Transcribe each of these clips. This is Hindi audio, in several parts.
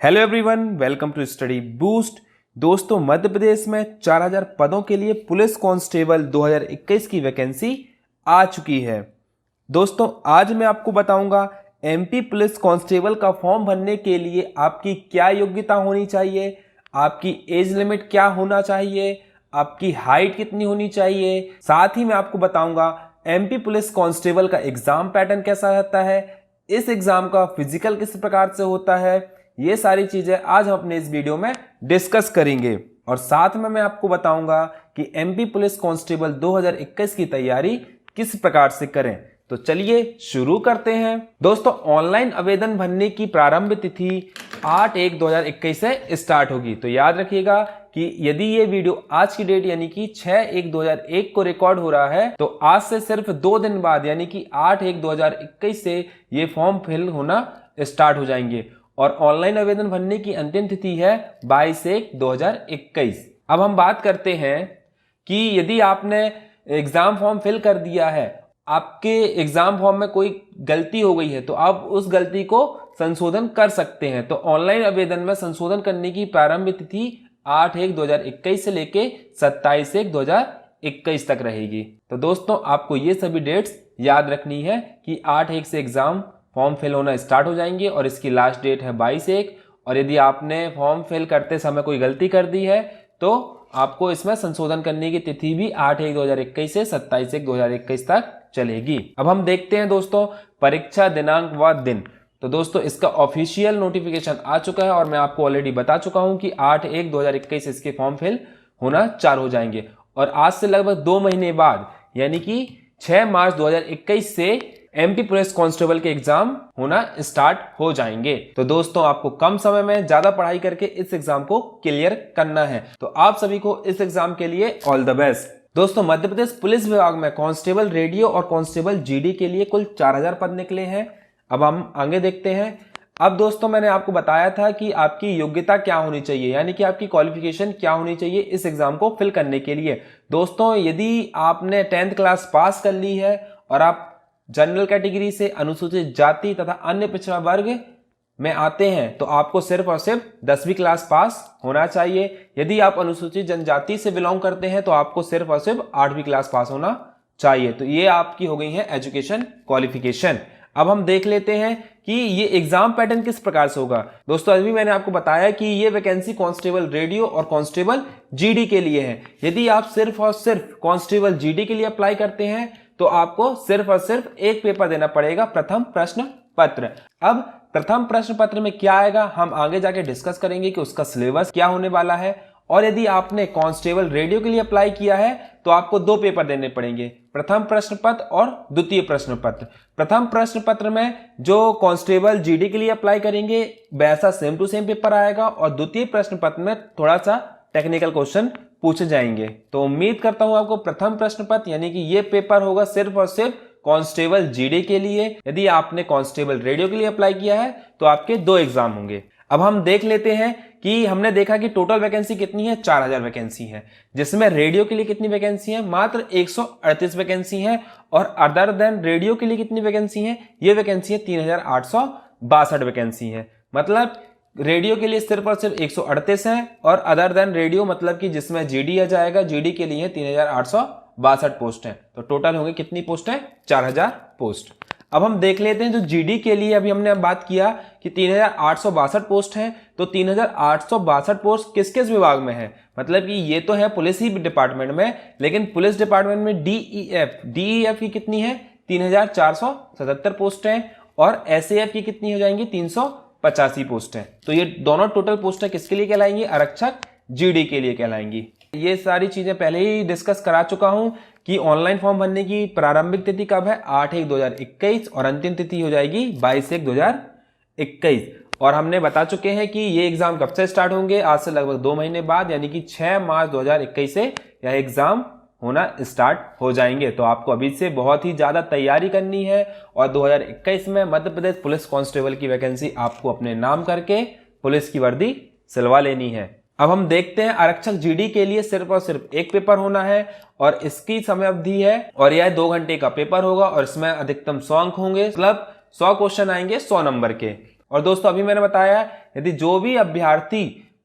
Hello everyone, welcome to Study Boost. दोस्तों, मध्य प्रदेश में 4000 पदों के लिए पुलिस कांस्टेबल 2021 की वैकेंसी आ चुकी है। दोस्तों, आज मैं आपको बताऊंगा एमपी पुलिस कांस्टेबल का फॉर्म भरने के लिए आपकी क्या योग्यता होनी चाहिए, आपकी एज लिमिट क्या होना चाहिए, आपकी हाइट कितनी होनी चाहिए। साथ ही मैं आपको बताऊंगा एमपी पुलिस कांस्टेबल का एग्जाम पैटर्न कैसा रहता है, इस एग्जाम का फिजिकल किस प्रकार से होता है। ये सारी चीजें आज हम अपने इस वीडियो में डिस्कस करेंगे और साथ में मैं आपको बताऊंगा कि एमपी पुलिस कांस्टेबल 2021 की तैयारी किस प्रकार से करें। तो चलिए शुरू करते हैं। दोस्तों, ऑनलाइन आवेदन भरने की प्रारंभ तिथि 8/1/2021 से स्टार्ट होगी। तो याद रखिएगा कि यदि ये वीडियो आज की डेट यानी कि 6/1/2001 को रिकॉर्ड हो रहा है तो आज से सिर्फ 2 दिन बाद यानी कि 8/1/2021 से ये फॉर्म फिल होना स्टार्ट हो जाएंगे और ऑनलाइन आवेदन भरने की अंतिम तिथि है 22/1/2021। अब हम बात करते हैं कि यदि आपने एग्जाम फॉर्म फिल कर दिया है, आपके एग्जाम फॉर्म में कोई गलती हो गई है तो आप उस गलती को संशोधन कर सकते हैं। तो ऑनलाइन आवेदन में संशोधन करने की प्रारंभ तिथि 8/1/2021 से लेके 27/1/2021 तक रहेगी। तो दोस्तों, आपको ये सभी डेट्स याद रखनी है कि 8/1 से एग्जाम फॉर्म फिल होना स्टार्ट हो जाएंगे और इसकी लास्ट डेट है 22/1। और यदि आपने फॉर्म फिल करते समय कोई गलती कर दी है तो आपको इसमें संशोधन करने की तिथि भी 8/1/2021 से 27/1/2021 तक चलेगी। अब हम देखते हैं दोस्तों परीक्षा दिनांक व दिन। तो दोस्तों, इसका ऑफिशियल नोटिफिकेशन आ चुका है और मैं आपको ऑलरेडी बता चुका हूं कि 8/1/2021 इसके फॉर्म फिल होना चालू हो जाएंगे और आज से लगभग 2 महीने बाद यानी कि 6 मार्च 2021 से एमपी पुलिस कांस्टेबल के एग्जाम होना स्टार्ट हो जाएंगे। तो दोस्तों, आपको कम समय में ज्यादा पढ़ाई करके इस एग्जाम को क्लियर करना है। तो आप सभी को इस एग्जाम के लिए ऑल द बेस्ट। दोस्तों, मध्य प्रदेश पुलिस विभाग में कांस्टेबल रेडियो और कांस्टेबल जीडी के लिए कुल 4000 पद निकले हैं। अब हम आगे देखते हैं। अब दोस्तों, मैंने आपको बताया था कि आपकी योग्यता क्या होनी चाहिए यानी कि आपकी क्वालिफिकेशन क्या होनी चाहिए इस एग्जाम को फिल करने के लिए। दोस्तों, यदि आपने 10th क्लास पास कर ली है और आप जनरल कैटेगरी से अनुसूचित जाति तथा अन्य पिछड़ा वर्ग में आते हैं तो आपको सिर्फ और सिर्फ 10वीं क्लास पास होना चाहिए। यदि आप अनुसूचित जनजाति से बिलोंग करते हैं तो आपको सिर्फ और सिर्फ 8वीं क्लास पास होना चाहिए। तो ये आपकी हो गई है एजुकेशन क्वालिफिकेशन। अब हम देख लेते हैं कि ये एग्जाम पैटर्न किस प्रकार से होगा। दोस्तों, अभी मैंने आपको बताया कि ये वैकेंसी कांस्टेबल रेडियो और कांस्टेबल जीडी के लिए है। यदि आप सिर्फ और सिर्फ कांस्टेबल जीडी के लिए अप्लाई करते हैं तो आपको सिर्फ और सिर्फ एक पेपर देना पड़ेगा, प्रथम प्रश्न पत्र। अब प्रथम प्रश्न पत्र में क्या आएगा हम आगे जाके डिस्कस करेंगे कि उसका सिलेबस क्या होने वाला है। और यदि आपने कांस्टेबल रेडियो के लिए अप्लाई किया है तो आपको 2 पेपर देने पड़ेंगे, प्रथम प्रश्न पत्र और द्वितीय प्रश्न पत्र। प्रथम प्रश्न पत्र में जो कांस्टेबल जीडी के लिए अप्लाई करेंगे वैसा सेम टू सेम पेपर आएगा और द्वितीय प्रश्न पत्र में थोड़ा सा टेक्निकल क्वेश्चन पूछे जाएंगे। तो उम्मीद करता हूं आपको प्रथम प्रश्न पत्र यानी कि ये पेपर होगा सिर्फ और सिर्फ कांस्टेबल जीडी के लिए। यदि आपने कांस्टेबल रेडियो के लिए अप्लाई किया है तो आपके 2 एग्जाम होंगे। अब हम देख लेते हैं कि हमने देखा कि टोटल वैकेंसी कितनी है, 4000 वैकेंसी है, जिसमें रेडियो के लिए कितनी वैकेंसी है, मात्र 138 वैकेंसी है। और अदर देन रेडियो के लिए कितनी वैकेंसी है, ये वैकेंसी है 3862 वैकेंसी है। मतलब रेडियो के लिए सिर्फ और सिर्फ 138 है और अदर देन रेडियो मतलब कि जिसमें जीडी आ जाएगा, जीडी के लिए 3862 पोस्ट है। तो टोटल होंगे कितनी पोस्ट है, 4000 पोस्ट। अब हम देख लेते हैं जो जीडी के लिए अभी हमने बात किया कि 3862 पोस्ट है। तो 3862 पोस्ट किस किस विभाग में है, मतलब कि ये तो है पुलिस ही डिपार्टमेंट में, लेकिन पुलिस डिपार्टमेंट में डीईएफ की कितनी है, 3477 पोस्ट है और एसएएफ की कितनी हो जाएंगी, 385 पोस्ट है। तो ये दोनों टोटल पोस्ट किसके लिए कहलाएंगी, आरक्षक जीडी के लिए कहलाएंगी। ये सारी चीजें पहले ही डिस्कस करा चुका हूं कि ऑनलाइन फॉर्म भरने की प्रारंभिक तिथि कब है, 8/1/2021 और अंतिम तिथि हो जाएगी 22/1/2021। और हमने बता चुके हैं कि ये एग्जाम कब से स्टार्ट होंगे, आज से लगभग 2 महीने बाद यानी कि 6 मार्च 2021 से यह एग्जाम होना स्टार्ट हो जाएंगे। तो आपको अभी से बहुत ही ज्यादा तैयारी करनी है और 2021 में मध्य प्रदेश पुलिस कांस्टेबल की वैकेंसी आपको अपने नाम करके पुलिस की वर्दी सिलवा लेनी है। अब हम देखते हैं आरक्षक जीडी के लिए सिर्फ और सिर्फ एक पेपर होना है और इसकी समय अवधि है और यह 2 घंटे का पेपर होगा और इसमें अधिकतम 100 अंक होंगे, मतलब 100 क्वेश्चन आएंगे 100 नंबर के। और दोस्तों अभी मैंने बताया यदि जो भी अभ्यर्थी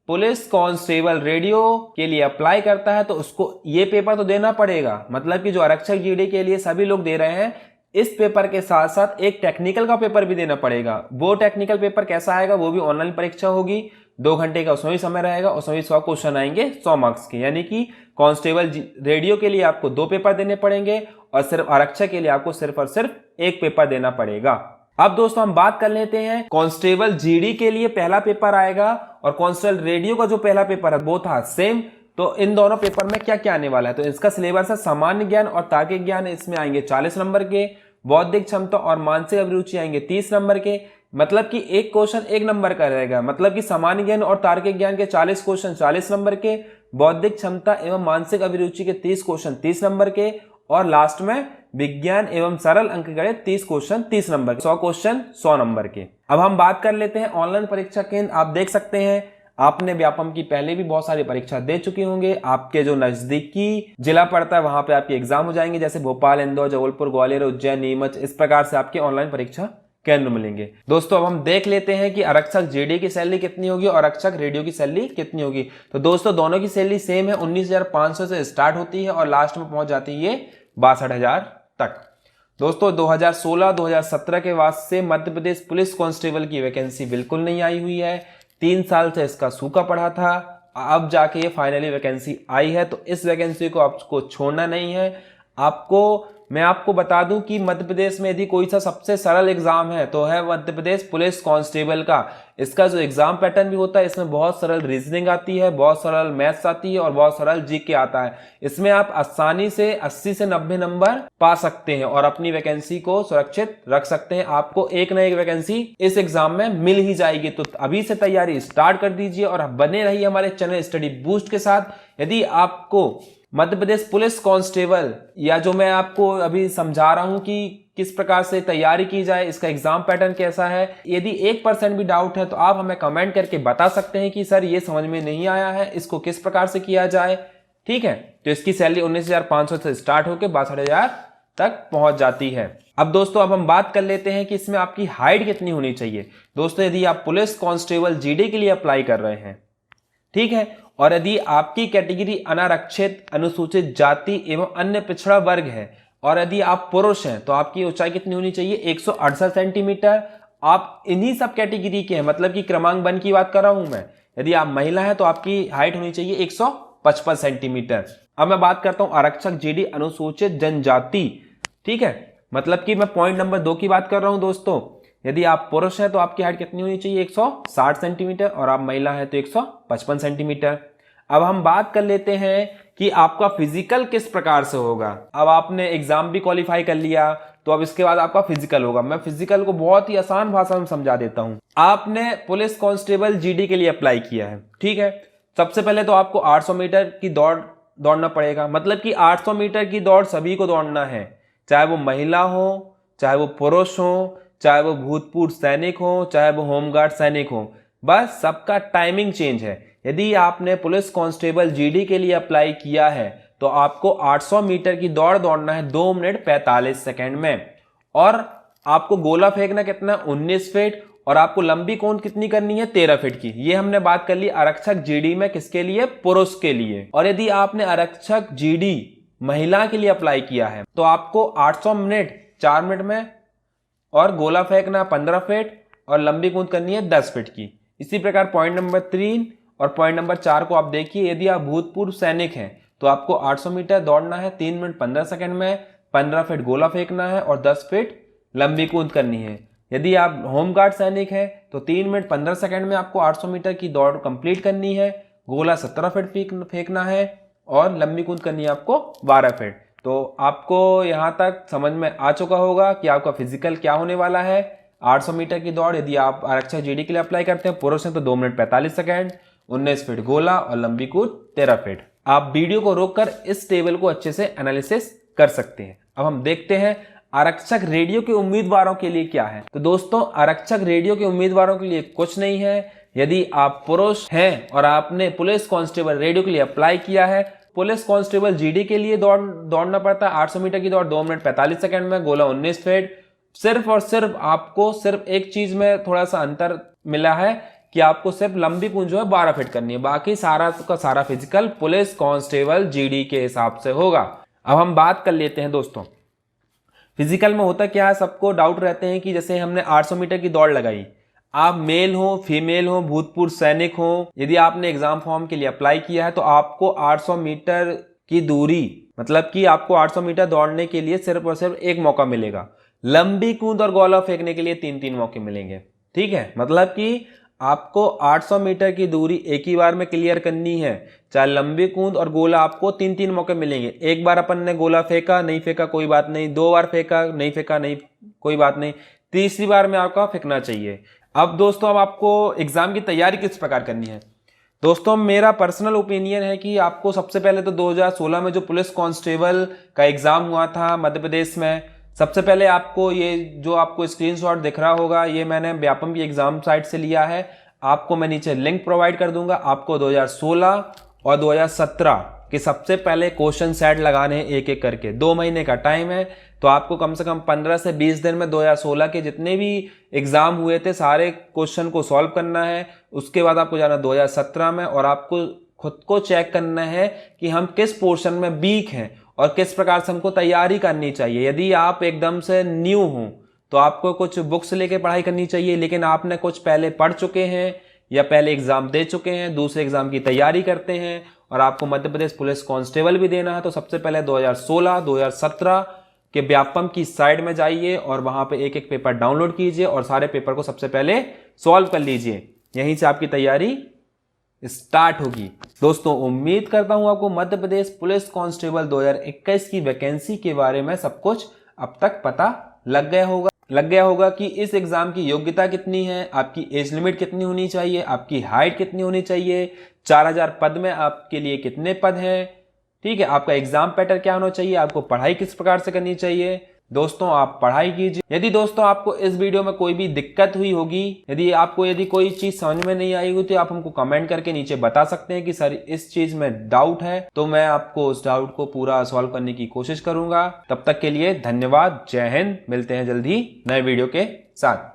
पुलिस कांस्टेबल रेडियो के लिए अप्लाई करता है तो उसको ये पेपर तो देना पड़ेगा। मतलब कि जो आरक्षक जीडी के लिए सभी लोग दे रहे हैं, इस पेपर के साथ साथ एक टेक्निकल का पेपर भी देना पड़ेगा। वो टेक्निकल पेपर कैसा आएगा, वो भी ऑनलाइन परीक्षा होगी, 2 घंटे का उसमें भी समय रहेगा, उसमें भी 100 क्वेश्चन आएंगे 100 मार्क्स के। यानी कि कांस्टेबल रेडियो के लिए आपको 2 पेपर देने पड़ेंगे और सिर्फ आरक्षक के लिए आपको सिर्फ और सिर्फ 1 पेपर देना पड़ेगा। अब दोस्तों हम बात कर लेते हैं कांस्टेबल जीडी के लिए पहला पेपर आएगा और कांस्टेबल रेडियो का जो पहला पेपर है वो था सेम। तो इन दोनों पेपर में क्या क्या आने वाला है, तो इसका सिलेबस है सामान्य ज्ञान और तार्किक ज्ञान, इसमें आएंगे 40 नंबर के। बौद्धिक क्षमता और मानसिक अभिरुचि आएंगे 30 नंबर के। मतलब कि एक क्वेश्चन 1 नंबर का रहेगा। मतलब कि सामान्य ज्ञान और तार्किक ज्ञान के 40 क्वेश्चन 40 नंबर के, बौद्धिक क्षमता एवं मानसिक अभिरुचि के 30 क्वेश्चन 30 नंबर के, और लास्ट में विज्ञान एवं सरल अंकगणित 30 क्वेश्चन 30 नंबर के, 100 क्वेश्चन 100 नंबर के। अब हम बात कर लेते हैं ऑनलाइन परीक्षा केंद्र। आप देख सकते हैं आपने व्यापम की पहले भी बहुत सारी परीक्षा दे चुके होंगे। आपके जो नजदीकी जिला पड़ता है वहां पे आपके एग्जाम हो जाएंगे, जैसे भोपाल, इंदौर, जबलपुर, ग्वालियर, उज्जैन, नीमच, इस प्रकार से आपके ऑनलाइन परीक्षा केंद्र मिलेंगे। दोस्तों अब हम देख लेते हैं कि आरक्षक जीडी की सैलरी कितनी होगी और आरक्षक रेडियो की सैलरी कितनी होगी। तो दोस्तों दोनों की सैलरी सेम है, 19,500 से स्टार्ट होती है और लास्ट में पहुंच जाती है 62,000 तक। दोस्तों 2016-2017 के बाद से मध्य प्रदेश पुलिस कांस्टेबल की वैकेंसी बिल्कुल नहीं आई हुई है। 3 साल से इसका सूखा पड़ा था, अब जाके ये फाइनली वैकेंसी आई है। तो इस वैकेंसी को आपको छोड़ना नहीं है। मैं आपको बता दूं कि मध्य प्रदेश में यदि कोई सा सबसे सरल एग्जाम है तो है मध्य प्रदेश पुलिस कांस्टेबल का। इसका जो एग्जाम पैटर्न भी होता है, इसमें बहुत सरल रीजनिंग आती है, बहुत सरल मैथ्स आती है और बहुत सरल जीके आता है। इसमें आप आसानी से 80 से 90 नंबर पा सकते हैं और अपनी वैकेंसी को सुरक्षित रख सकते हैं। आपको एक न एक वैकेंसी इस एग्जाम में मिल ही जाएगी। तो अभी से तैयारी स्टार्ट कर दीजिए और बने रहिए हमारे चैनल स्टडी बूस्ट के साथ। यदि आपको मध्य प्रदेश पुलिस कांस्टेबल या जो मैं आपको अभी समझा रहा हूं कि किस प्रकार से तैयारी की जाए, इसका एग्जाम पैटर्न कैसा है, यदि 1% भी डाउट है तो आप हमें कमेंट करके बता सकते हैं कि सर ये समझ में नहीं आया है, इसको किस प्रकार से किया जाए। ठीक है, तो इसकी सैलरी 19,500 से स्टार्ट होकर 62,000 तक पहुंच जाती है। अब दोस्तों अब हम बात कर लेते हैं कि इसमें आपकी हाइट कितनी होनी चाहिए। दोस्तों यदि आप पुलिस कांस्टेबल जीडी के लिए अप्लाई कर रहे हैं, ठीक है, और यदि आपकी कैटेगरी अनारक्षित, अनुसूचित जाति एवं अन्य पिछड़ा वर्ग है और यदि आप पुरुष हैं तो आपकी ऊंचाई कितनी होनी चाहिए, 168 सेंटीमीटर। आप इन्हीं सब कैटेगरी के हैं, मतलब कि क्रमांक 1 की बात कर रहा हूं मैं। यदि आप महिला हैं तो आपकी हाइट होनी चाहिए 155 सेंटीमीटर। अब मैं बात करता हूं आरक्षक जीडी अनुसूचित जनजाति। ठीक है, मतलब कि मैं पॉइंट नंबर 2 की बात कर रहा हूं दोस्तों। यदि आप पुरुष हैं तो आपकी हाइट कितनी होनी चाहिए, 160 सेंटीमीटर, और आप महिला हैं तो 155 सेंटीमीटर। अब हम बात कर लेते हैं कि आपका फिजिकल किस प्रकार से होगा। अब आपने एग्जाम भी क्वालिफाई कर लिया तो अब इसके बाद आपका फिजिकल होगा। मैं फिजिकल को बहुत ही आसान भाषा में समझा देता हूं। आपने पुलिस कांस्टेबल जीडी के लिए अप्लाई किया है, ठीक है। सबसे पहले तो आपको 800 मीटर की दौड़ना पड़ेगा। मतलब कि 800 मीटर की दौड़ सभी को दौड़ना है, चाहे वो महिला हो, चाहे वो पुरुष हो, चाहे वो भूतपूर्व सैनिक हो, चाहे वो होमगार्ड सैनिक हो, बस सबका टाइमिंग चेंज है। यदि आपने पुलिस कांस्टेबल जीडी के लिए अप्लाई किया है तो आपको 800 मीटर की दौड़ दौड़ना है 2 मिनट 45 सेकंड में, और आपको गोला फेंकना कितना, 19 फीट, और आपको लंबी कूद कितनी करनी है, 13 फीट की। ये हमने बात कर ली आरक्षक जीडी में, किसके लिए, पुरुष के लिए। और यदि आपने आरक्षक जीडी महिला के लिए अप्लाई किया है तो आपको 800 मिनट 4 मिनट में, और गोला फेंकना 15 फीट, और लंबी कूद करनी है 10 फीट की। इसी प्रकार पॉइंट नंबर 3 और पॉइंट नंबर 4 को आप देखिए। यदि आप भूतपूर्व सैनिक हैं तो आपको 800 मीटर दौड़ना है 3 मिनट 15 सेकंड में, 15 फीट गोला फेंकना है और 10 फीट लंबी कूद करनी है। यदि आप होमगार्ड सैनिक हैं तो 3 मिनट 15 सेकंड में आपको 800 मीटर की दौड़ कंप्लीट करनी है, गोला 17 फीट फेंकना है और लंबी कूद करनी है आपको 12 फीट। तो आपको यहां तक समझ में आ चुका होगा कि आपका फिजिकल क्या होने वाला है। 800 मीटर की दौड़ यदि आप आरक्षक जीडी के लिए अप्लाई करते हैं, पुरुष हैं तो 2 मिनट 45 सेकंड, 19 फीट गोला और लंबी कूद 13 फीट। आप वीडियो को रोककर इस टेबल को अच्छे से एनालिसिस कर सकते हैं। अब हम देखते हैं आरक्षक रेडियो के उम्मीदवारों के लिए क्या है। तो दोस्तों आरक्षक रेडियो के उम्मीदवारों के लिए कुछ नहीं है। यदि आप पुरुष हैं और आपने पुलिस कांस्टेबल रेडियो के लिए अप्लाई किया है, पुलिस कांस्टेबल जीडी के लिए दौड़ना पड़ता है 800 मीटर की दौड़ 2 मिनट 45 सेकंड में, गोला 19 फीट, सिर्फ और सिर्फ आपको सिर्फ एक चीज में थोड़ा सा अंतर मिला है कि आपको सिर्फ लंबी कूद जो है 12 फीट करनी है, बाकी सारा का सारा फिजिकल पुलिस कांस्टेबल जीडी के हिसाब से होगा। अब हम बात कर लेते हैं दोस्तों, फिजिकल में होता क्या है, सबको डाउट रहते हैं कि जैसे हमने 800 मीटर की दौड़ लगाई, आप मेल हो फीमेल हो भूतपूर्व सैनिक हो, यदि आपने एग्जाम फॉर्म के लिए अप्लाई किया है तो आपको 800 मीटर की दूरी, मतलब कि आपको 800 मीटर दौड़ने के लिए सिर्फ और सिर्फ एक मौका मिलेगा। लंबी कूद और गोला फेंकने के लिए 3-3 मौके मिलेंगे। ठीक है, मतलब कि आपको 800 मीटर की दूरी एक ही बार में क्लियर करनी है, चाहे लंबी कूद और गोला, आपको 3-3 मौके मिलेंगे। एक बार अपन ने गोला फेंका, नहीं फेंका कोई बात नहीं, 2 बार फेंका नहीं फेंका नहीं कोई बात नहीं, तीसरी बार में आपका फेंकना चाहिए। अब दोस्तों, अब आपको एग्जाम की तैयारी किस प्रकार करनी है। दोस्तों, मेरा पर्सनल ओपिनियन है कि आपको सबसे पहले तो 2016 में जो पुलिस कांस्टेबल का एग्जाम हुआ था मध्य प्रदेश में, सबसे पहले आपको ये जो आपको स्क्रीनशॉट दिख रहा होगा, ये मैंने व्यापम की एग्जाम साइट से लिया है। आपको मैं नीचे लिंक प्रोवाइड कर दूंगा। आपको 2016 और 2017 के सबसे पहले क्वेश्चन सेट लगाने हैं एक एक करके। 2 महीने का टाइम है, तो आपको कम से कम 15 से 20 दिन में 2016 के जितने भी एग्जाम हुए थे सारे क्वेश्चन को सॉल्व करना है। उसके बाद आपको जाना 2017 में और आपको खुद को चेक करना है कि हम किस पोर्शन में वीक हैं और किस प्रकार से हमको तैयारी करनी चाहिए। यदि आप एकदम से न्यू हो तो आपको कुछ बुक्स लेके पढ़ाई करनी चाहिए, लेकिन आपने कुछ पहले पढ़ चुके हैं या पहले एग्जाम दे चुके हैं, दूसरे एग्जाम की तैयारी करते हैं और आपको मध्य प्रदेश पुलिस कांस्टेबल भी देना है, तो सबसे पहले 2016 2017 के व्यापम की साइड में जाइए और वहां पे एक एक पेपर डाउनलोड कीजिए और सारे पेपर को सबसे पहले सॉल्व कर लीजिए। यहीं से आपकी तैयारी स्टार्ट होगी। दोस्तों, उम्मीद करता हूं आपको मध्य प्रदेश पुलिस कांस्टेबल 2021 की वैकेंसी के बारे में सब कुछ अब तक पता लग गया होगा कि इस एग्जाम की योग्यता कितनी है, आपकी एज लिमिट कितनी होनी चाहिए, आपकी हाइट कितनी होनी चाहिए, 4000 पद में आपके लिए कितने पद हैं। ठीक है, आपका एग्जाम पैटर्न क्या होना चाहिए, आपको पढ़ाई किस प्रकार से करनी चाहिए। दोस्तों, आप पढ़ाई कीजिए। यदि दोस्तों आपको इस वीडियो में कोई भी दिक्कत हुई होगी, यदि कोई चीज समझ में नहीं आई हुई, तो आप हमको कमेंट करके नीचे बता सकते हैं कि सर इस चीज में डाउट है, तो मैं आपको उस डाउट को पूरा सॉल्व करने की कोशिश करूंगा। तब तक के लिए धन्यवाद, जय हिंद। मिलते हैं जल्द ही नए वीडियो के साथ।